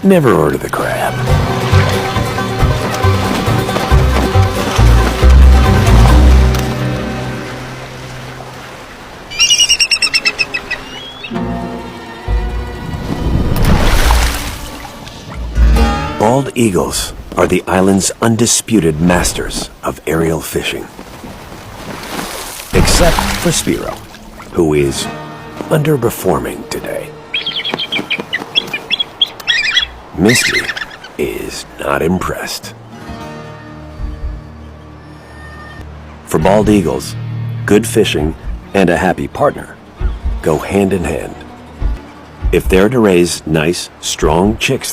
never order the crab. Bald eagles are the island's undisputed masters of aerial fishing. Except for Spiro, who is underperforming today. Misty is not impressed. For bald eagles, good fishing and a happy partner go hand in hand. If they're to raise nice, strong chicks